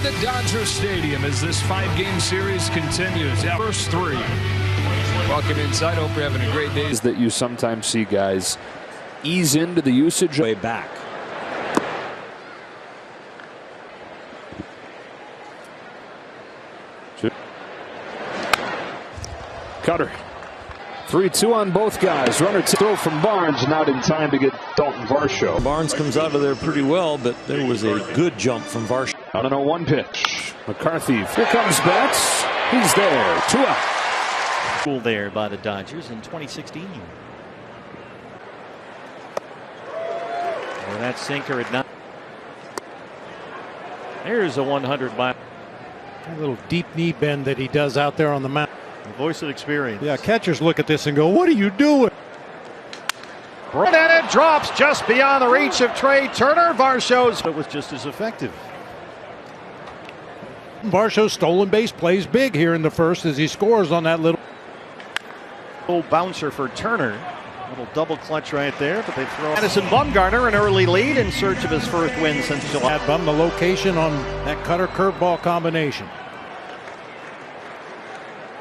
the Dodger Stadium as this 5-game series continues. First 3. Walking inside, hope you're having a great day. That you sometimes see guys ease into the usage way back. Cutter. 3-2 on both guys. Runner throw from Barnes, not in time to get Dalton Varsho. Barnes comes out of there pretty well, but there was a good jump from Varsho. On an 0-1 pitch. McCarthy. Here comes Betts. He's there. 2 out. Cool there by the Dodgers in 2016. Well, that sinker had not. There's a 100 by. A little deep knee bend that he does out there on the mound. The voice of experience. Yeah, catchers look at this and go, "What are you doing?" And it drops just beyond the reach of Trey Turner. Varsho's. It was just as effective. Varsho's stolen base plays big here in the first as he scores on that little bouncer for Turner. Little double clutch right there, but they throw. Madison Bumgarner an early lead in search of his first win since July. Had bum the location on that cutter curveball combination.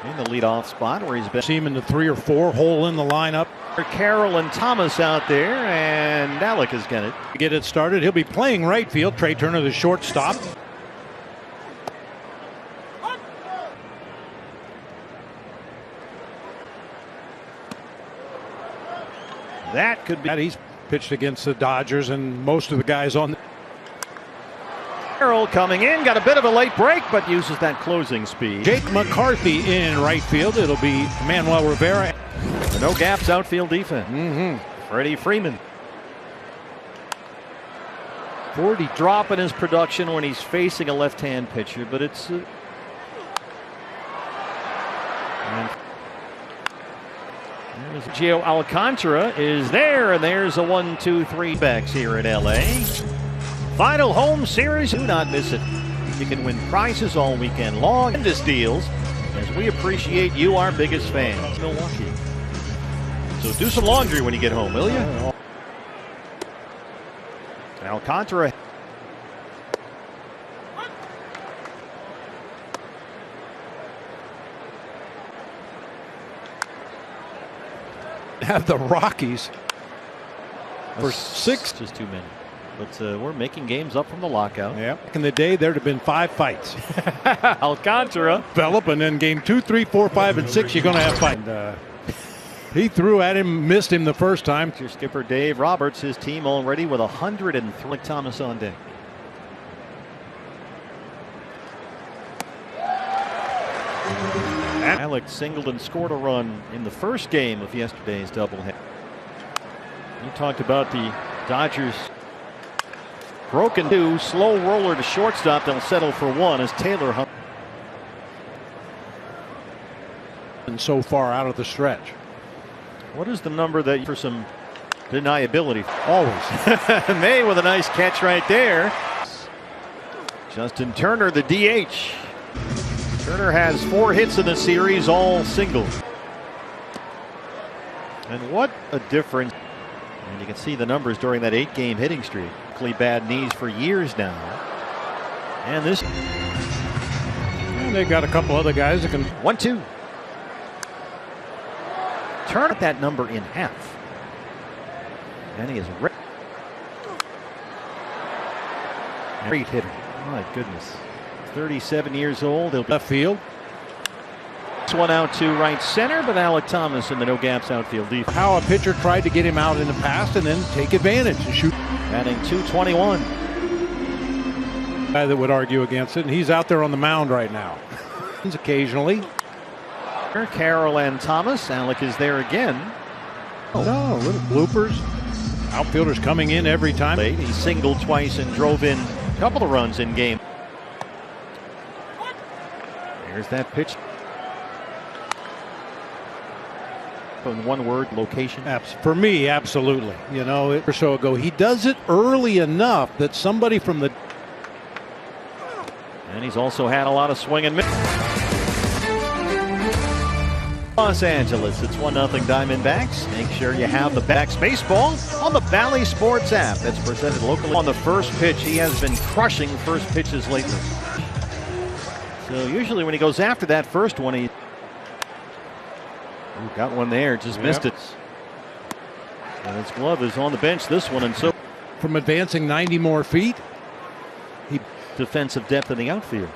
In the leadoff spot where he's been. See him in the 3 or 4 hole in the lineup. Carroll and Thomas out there, and Alec is going to get it started. He'll be playing right field. Trey Turner, the shortstop. That could be. He's pitched against the Dodgers and most of the guys on. Carroll coming in, got a bit of a late break, but uses that closing speed. Jake McCarthy in right field. It'll be Manuel Rivera. The no gaps outfield defense. Freddie Freeman. 40 drop in his production when he's facing a left-hand pitcher, but it's. Gio Alcantara is there, and there's a 1-2-3 backs here in LA. Final home series. Do not miss it. You can win prizes all weekend long. This deals as we appreciate you, our biggest fans. Milwaukee. So do some laundry when you get home, will you? Alcantara. Have the Rockies for 6. Just too many. But we're making games up from the lockout. Yeah. Back in the day, there'd have been 5 fights. Alcantara. Develop, and then game 2, 3, 4, 5, and 6, you're going to have fight. He threw at him, missed him the first time. Your skipper Dave Roberts, his team already with 103. Thomas on deck. Alec singled and scored a run in the first game of yesterday's doubleheader. You talked about the Dodgers. Broken 2, slow roller to shortstop. They'll settle for 1 as Taylor. And so far out of the stretch. What is the number that for some deniability? Always. May with a nice catch right there. Justin Turner, the DH. Turner has 4 hits in the series, all singles. And what a difference. And you can see the numbers during that 8-game hitting streak. Bad knees for years now. And this. And they've got a couple other guys that can. 1-2. Turn that number in half. And he is great hitter. My goodness. 37 years old. He'll be left field. This one out to right center, but Alec Thomas in the no gaps outfield defense. How a pitcher tried to get him out in the past and then take advantage and shoot. Batting .221. Guy that would argue against it, and he's out there on the mound right now. Occasionally. Carroll and Thomas. Alec is there again. No, little bloopers. Outfielders coming in every time. He singled twice and drove in a couple of runs in game. There's that pitch. In one word, location. For me, absolutely. You know, or so ago, he does it early enough that somebody from the. And he's also had a lot of swing and miss. Los Angeles, it's 1-0 Diamondbacks. Make sure you have the Backs baseball on the Valley Sports app. That's presented locally. On the first pitch, he has been crushing first pitches lately. So usually when he goes after that first one, he got one there, just missed it. And his glove is on the bench this one, and so from advancing 90 more feet, he defensive depth in the outfield.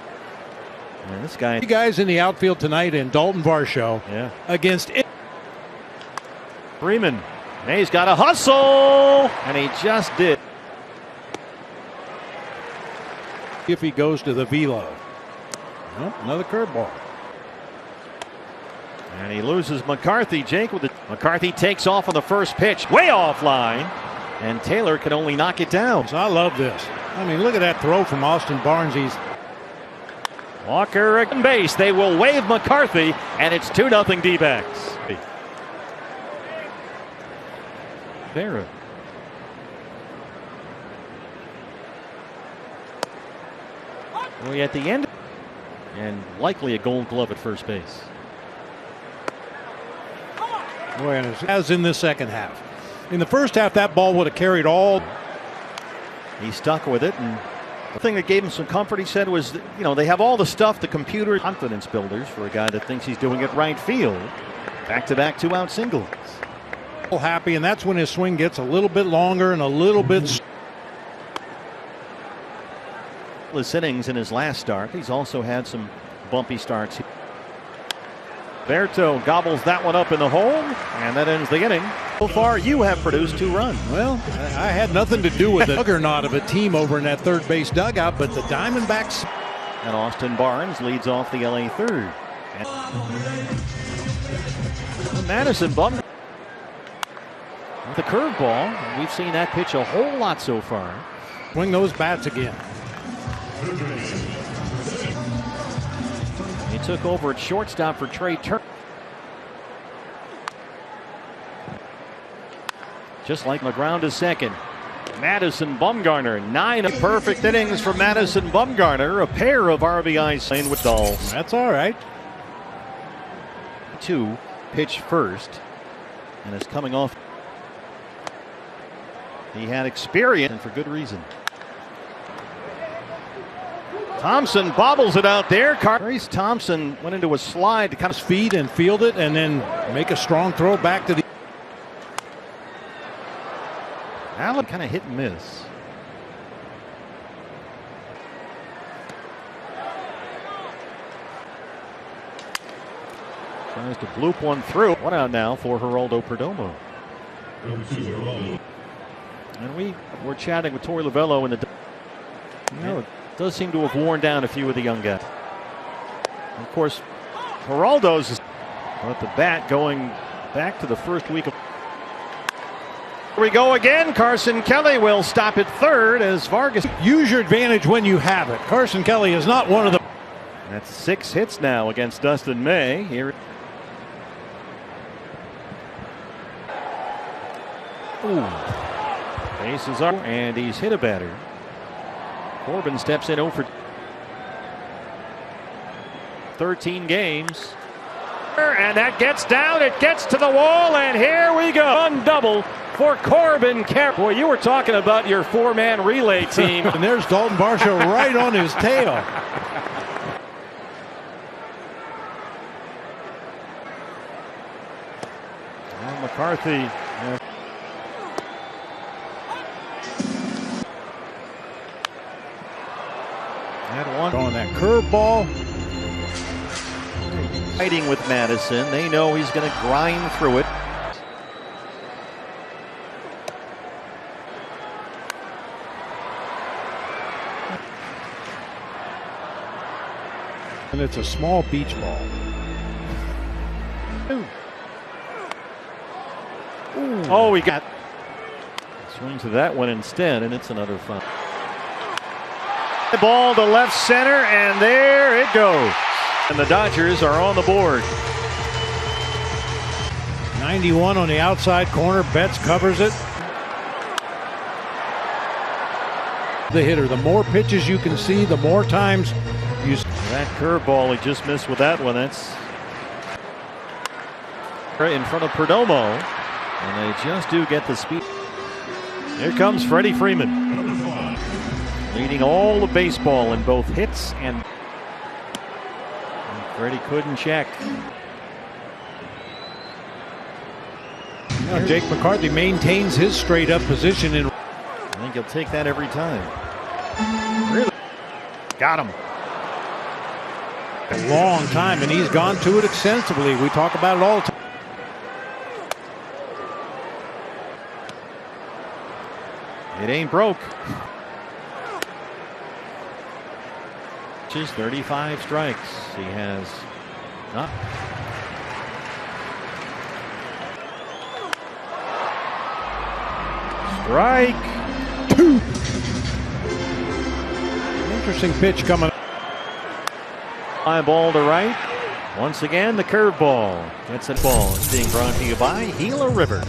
And this guy, three guys in the outfield tonight, and Dalton Varsho against Freeman. He's got a hustle, and he just did. If he goes to the velo. Nope, another curveball. And he loses McCarthy. Jake with it. McCarthy takes off on the first pitch, way offline, and Taylor can only knock it down. So I love this. I mean, look at that throw from Austin Barnes. He's Walker at base. They will wave McCarthy, and it's 2-0 D-backs. Vera. Boy, at the end, and likely a Gold Glove at first base. Boy, and as in the second half. In the first half, that ball would have carried all. He stuck with it, and the thing that gave him some comfort, he said, was that, you know, they have all the stuff, the computer confidence builders for a guy that thinks he's doing it right field. Back-to-back 2-out singles. Happy, and that's when his swing gets a little bit longer and a little bit. His innings in his last start. He's also had some bumpy starts. Berto gobbles that one up in the hole, and that ends the inning. So far, you have produced 2 runs. Well, I had nothing to do with the juggernaut of a team over in that third base dugout, but the Diamondbacks. And Austin Barnes leads off the LA third. And Madison bumped with a curveball. We've seen that pitch a whole lot so far. Swing those bats again. He took over at shortstop for Trey Turner. Just like McGround to second. Madison Bumgarner, 9 perfect innings for Madison Bumgarner. A pair of RBIs playing with Dolls. That's all right. 2 pitch first, and is coming off. He had experience, and for good reason. Thompson bobbles it out there. Maurice Thompson went into a slide to kind of feed and field it, and then make a strong throw back to the. Allen kind of hit and miss. Tries to bloop one through. 1 out now for Geraldo Perdomo. And we were chatting with Torey Lovullo in the. It does seem to have worn down a few of the young guys. Of course, Geraldo's at the bat going back to the first week of. Here we go again. Carson Kelly will stop at third as Vargas. Use your advantage when you have it. Carson Kelly is not one of the. That's 6 hits now against Dustin May. Here. Ooh. Bases are, and he's hit a batter. Corbin steps in 0 for 13 games. And that gets down, it gets to the wall, and here we go. One double for Corbin Carroll. Boy, you were talking about your 4-man relay team. And there's Dalton Varsho right on his tail. Well, McCarthy. Had one on that curveball. Fighting with Madison. They know he's going to grind through it. And it's a small beach ball. Ooh. Ooh. Oh, he got swings to that one instead, and it's another fun. Ball to left center, and there it goes. And the Dodgers are on the board. 91 on the outside corner. Betts covers it. The hitter, the more pitches you can see, the more times you. That curveball he just missed with that one. That's right in front of Perdomo, and they just do get the speed. Here comes Freddie Freeman, leading all of baseball in both hits and. Freddie couldn't check. Jake McCarthy maintains his straight up position. I think he'll take that every time. Really? Got him. A long time, and he's gone to it extensively. We talk about it all the time. It ain't broke. Just 35 strikes. He has not. Strike two. Interesting pitch coming. High ball to right. Once again, the curveball. That's a ball. It's being brought to you by Gila River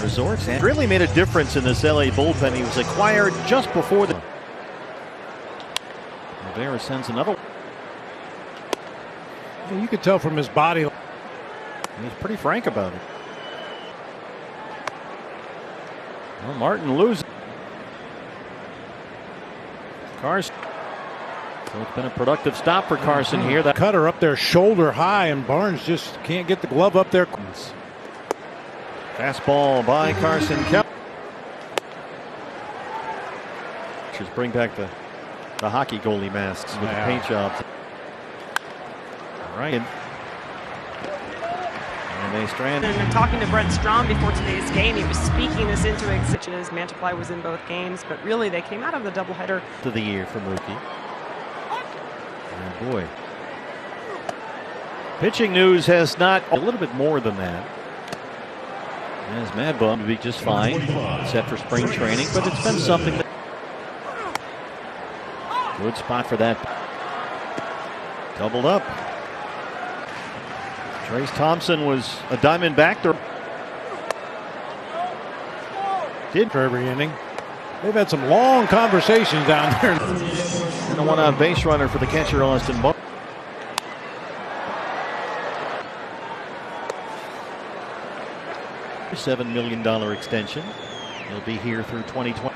Resorts, and really made a difference in this LA bullpen. He was acquired just before the. Rivera sends another. You could tell from his body. He's pretty frank about it. Well, Martin loses. Carson. So it's been a productive stop for Carson here. That cutter up there shoulder high, and Barnes just can't get the glove up there. Fastball by Carson Kelly. Just bring back the hockey goalie masks with the paint jobs. All right. And they strand. And talking to Brett Strom before today's game, he was speaking this into existence. Mantiply was in both games, but really they came out of the doubleheader. To the year for Mookie. Oh boy. Pitching news has not a little bit more than that. As Mad Bum to be just fine, set for spring training, but it's been something. Good spot for that. Doubled up. Trace Thompson was a Diamondback. Did for every inning. They've had some long conversations down there. And a one-out base runner for the catcher, Austin Barnes. $7 million extension. He'll be here through 2020.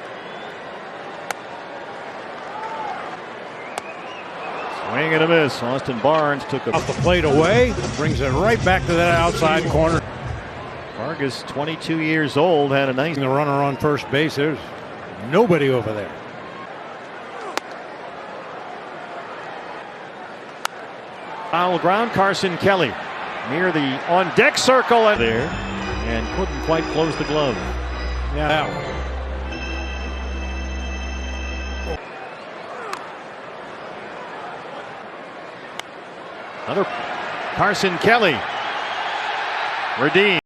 Swing and a miss. Austin Barnes took off the plate away, brings it right back to that outside corner. Vargas, 22 years old, had a nice. The runner on first base. There's nobody over there. Foul ground. Carson Kelly near the on deck circle and there, and couldn't quite close the glove. Yeah. Another Carson Kelly redeemed.